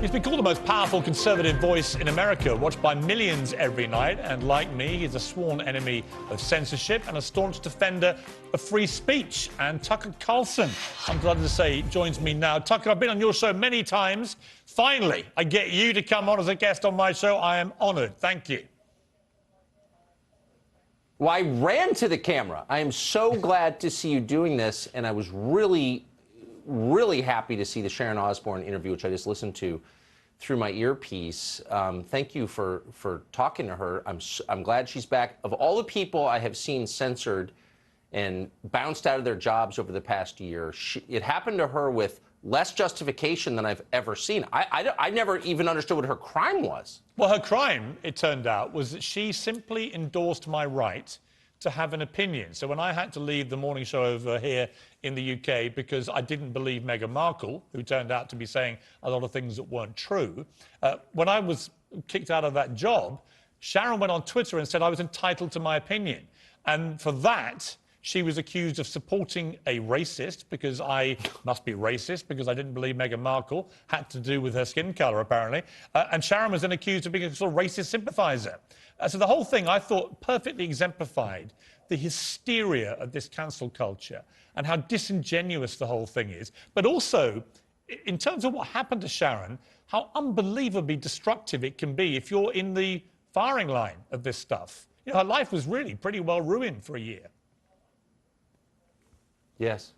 He's been called the most powerful conservative voice in America, watched by millions every night. And like me, he's a sworn enemy of censorship and a staunch defender of free speech. And Tucker Carlson, I'm glad to say, joins me now. Tucker, I've been on your show many times. Finally, I get you to come on as a guest on my show. I am honored. Thank you. Well, I ran to the camera. I am so glad to see you doing this. And I was really happy to see the Sharon Osbourne interview, which I just listened to through my earpiece. Thank you for talking to her. I'm glad she's back. Of all the people I have seen censored and bounced out of their jobs over the past year, it happened to her with less justification than I've ever seen. I never even understood what her crime was. Well, her crime, it turned out, was that she simply endorsed my right to have an opinion. So when I had to leave the morning show over here in the UK because I didn't believe Meghan Markle, who turned out to be saying a lot of things that weren't true, when I was kicked out of that job, Sharon went on Twitter and said I was entitled to my opinion. And for that, she was accused of supporting a racist, because I must be racist, because I didn't believe Meghan Markle, had to do with her skin colour, apparently. And Sharon was then accused of being a sort of racist sympathiser. So the whole thing, I thought, perfectly exemplified the hysteria of this cancel culture and how disingenuous the whole thing is. But also, in terms of what happened to Sharon, how unbelievably destructive it can be if you're in the firing line of this stuff. You know, her life was really pretty well ruined for a year. Yes.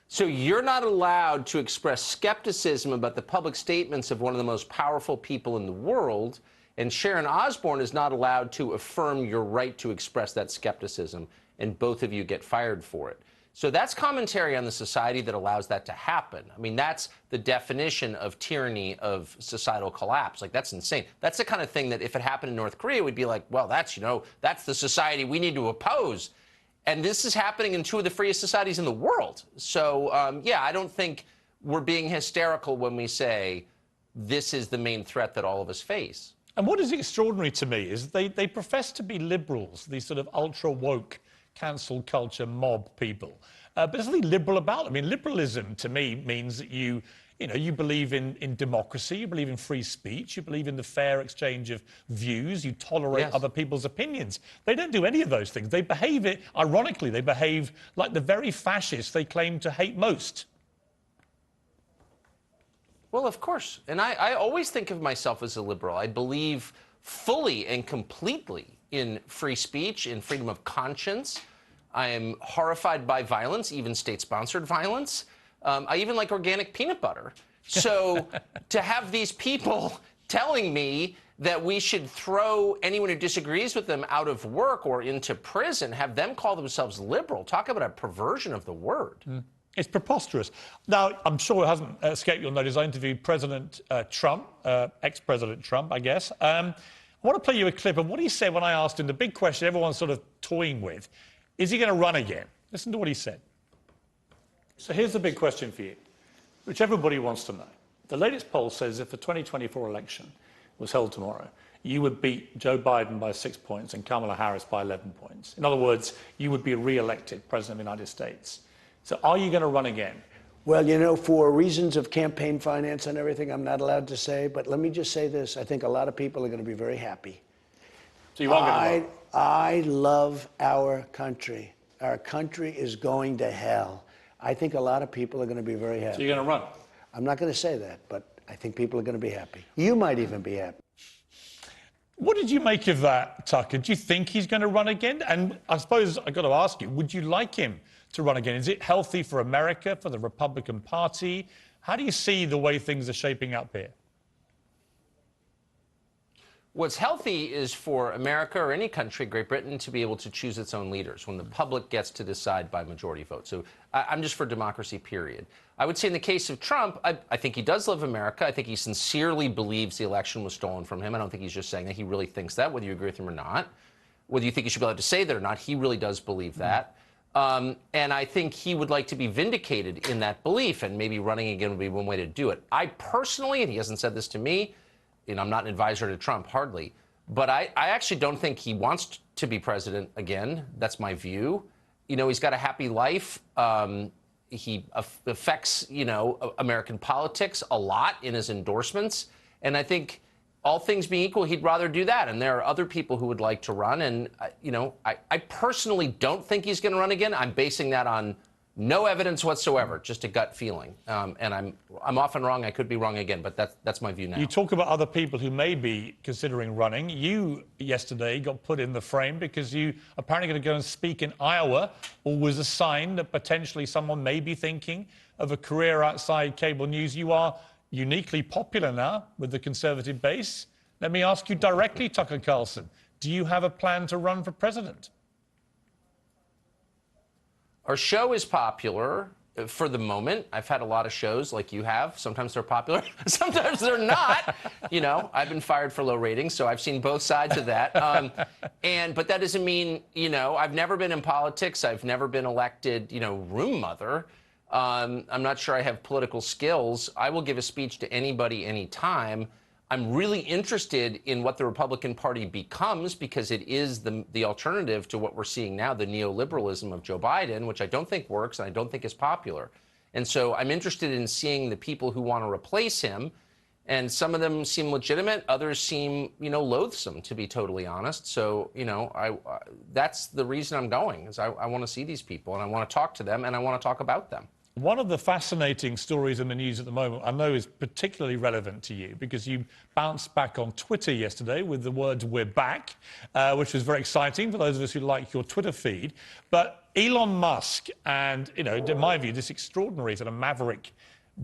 So you're not allowed to express skepticism about the public statements of one of the most powerful people in the world, and Sharon Osbourne is not allowed to affirm your right to express that skepticism, and both of you get fired for it. So that's commentary on the society that allows that to happen. I mean, that's the definition of tyranny, of societal collapse. Like, that's insane. That's the kind of thing that if it happened in North Korea, we'd be like, well, that's, you know, that's the society we need to oppose. And this is happening in two of the freest societies in the world. So, yeah, I don't think we're being hysterical when we say this is the main threat that all of us face. And what is extraordinary to me is they profess to be liberals, these sort of ultra-woke, cancel culture mob people. But there's nothing liberal about them. I mean, liberalism, to me, means that you believe in democracy, you believe in free speech, you believe in the fair exchange of views, you tolerate other people's opinions. They don't do any of those things. They behave, ironically, they behave like the very fascists they claim to hate most. Well, of course. And I always think of myself as a liberal. I believe fully and completely in free speech, in freedom of conscience. I am horrified by violence, even state-sponsored violence. I even like organic peanut butter. So to have these people telling me that we should throw anyone who disagrees with them out of work or into prison, have them call themselves liberal, talk about a perversion of the word. It's preposterous. Now, I'm sure it hasn't escaped your notice, I interviewed President Trump, ex-President Trump, I guess. I want to play you a clip of what he said when I asked him the big question everyone's sort of toying with. Is he going to run again? Listen to what he said. So here's the big question for you, which everybody wants to know. The latest poll says if the 2024 election was held tomorrow, you would beat Joe Biden by 6 points and Kamala Harris by 11 points. In other words, you would be re-elected President of the United States. So are you going to run again? Well, you know, for reasons of campaign finance and everything, I'm not allowed to say, but let me just say this. I think a lot of people are going to be very happy. So you are going to run? I love our country. Our country is going to hell. I think a lot of people are going to be very happy. So you're going to run? I'm not going to say that, but I think people are going to be happy. You might even be happy. What did you make of that, Tucker? Do you think he's going to run again? And I suppose I've got to ask you, would you like him to run again? Is it healthy for America, for the Republican Party? How do you see the way things are shaping up here? What's healthy is for America or any country, Great Britain, to be able to choose its own leaders when the public gets to decide by majority vote. So I'm just for democracy, period. I would say in the case of Trump, I think he does love America. I think he sincerely believes the election was stolen from him. I don't think he's just saying that. He really thinks that, whether you agree with him or not. Whether you think he should be allowed to say that or not, he really does believe that. And I think he would like to be vindicated in that belief, and maybe running again would be one way to do it. I personally, and he hasn't said this to me, and I'm not an advisor to Trump, hardly, but I actually don't think he wants to be president again. That's my view. You know, he's got a happy life. he affects, American politics a lot in his endorsements. And I think all things being equal, he'd rather do that. And there are other people who would like to run. And, I personally don't think he's going to run again. I'm basing that on no evidence whatsoever, just a gut feeling. And I'm often wrong. I could be wrong again, but that's my view now. You talk about other people who may be considering running. You, yesterday, got put in the frame because you apparently going to go and speak in Iowa, always a sign that potentially someone may be thinking of a career outside cable news. You are uniquely popular now with the conservative base. Let me ask you directly, Tucker Carlson, do you have a plan to run for president? Our show is popular for the moment. I've had a lot of shows like you have. Sometimes they're popular, sometimes they're not. I've been fired for low ratings, so I've seen both sides of that. But that doesn't mean, I've never been in politics. I've never been elected, room mother. I'm not sure I have political skills. I will give a speech to anybody, anytime. I'm really interested in what the Republican Party becomes because it is the alternative to what we're seeing now, the neoliberalism of Joe Biden, which I don't think works and I don't think is popular. And so I'm interested in seeing the people who want to replace him. And some of them seem legitimate. Others seem, loathsome, to be totally honest. So, that's the reason I'm going, is I want to see these people and I want to talk to them and I want to talk about them. One of the fascinating stories in the news at the moment, I know is particularly relevant to you because you bounced back on Twitter yesterday with the words "we're back," which was very exciting for those of us who like your Twitter feed. But Elon Musk and, in my view, this extraordinary sort of maverick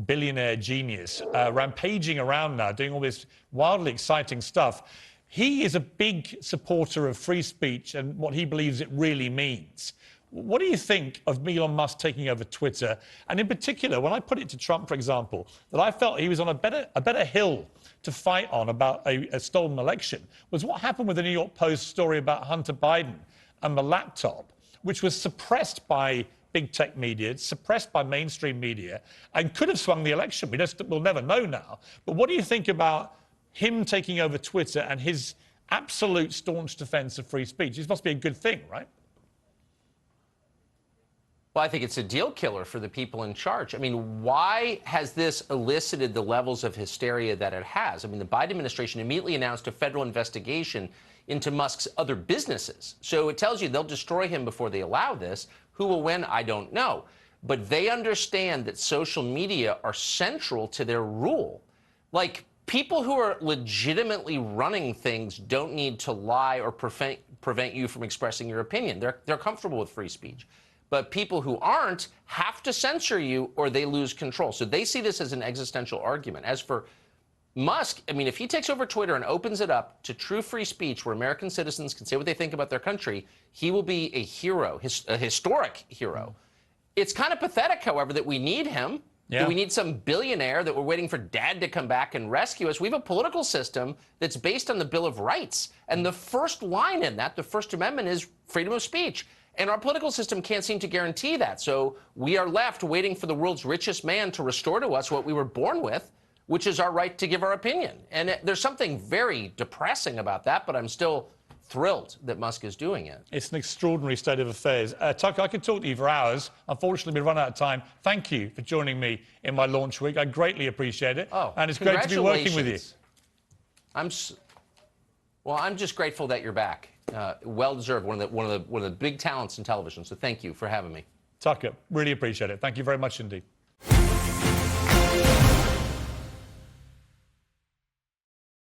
billionaire genius rampaging around now, doing all this wildly exciting stuff. He is a big supporter of free speech and what he believes it really means. What do you think of Elon Musk taking over Twitter? And in particular, when I put it to Trump, for example, that I felt he was on a better hill to fight on about a stolen election, was what happened with the New York Post story about Hunter Biden and the laptop, which was suppressed by big tech media, suppressed by mainstream media, and could have swung the election. We'll never know now. But what do you think about him taking over Twitter and his absolute staunch defense of free speech? This must be a good thing, right? Well, I think it's a deal killer for the people in charge. I mean, why has this elicited the levels of hysteria that it has? I mean, the Biden administration immediately announced a federal investigation into Musk's other businesses. So it tells you they'll destroy him before they allow this. Who will win? I don't know. But they understand that social media are central to their rule. Like, people who are legitimately running things don't need to lie or prevent you from expressing your opinion. They're comfortable with free speech. But people who aren't have to censor you or they lose control. So they see this as an existential argument. As for Musk, I mean, if he takes over Twitter and opens it up to true free speech where American citizens can say what they think about their country, he will be a hero, a historic hero. It's kind of pathetic, however, that we need him. Yeah. Do we need some billionaire that we're waiting for dad to come back and rescue us? We have a political system that's based on the Bill of Rights. And the first line in that, the First Amendment, is freedom of speech. And our political system can't seem to guarantee that. So we are left waiting for the world's richest man to restore to us what we were born with, which is our right to give our opinion. And there's something very depressing about that, but I'm still thrilled that Musk is doing it. It's an extraordinary state of affairs. Tucker, I could talk to you for hours. Unfortunately, we've run out of time. Thank you for joining me in my launch week. I greatly appreciate it. Oh, and it's great to be working with you. I'm just grateful that you're back. Well deserved. One of the big talents in television. So thank you for having me. Tucker, really appreciate it. Thank you very much indeed.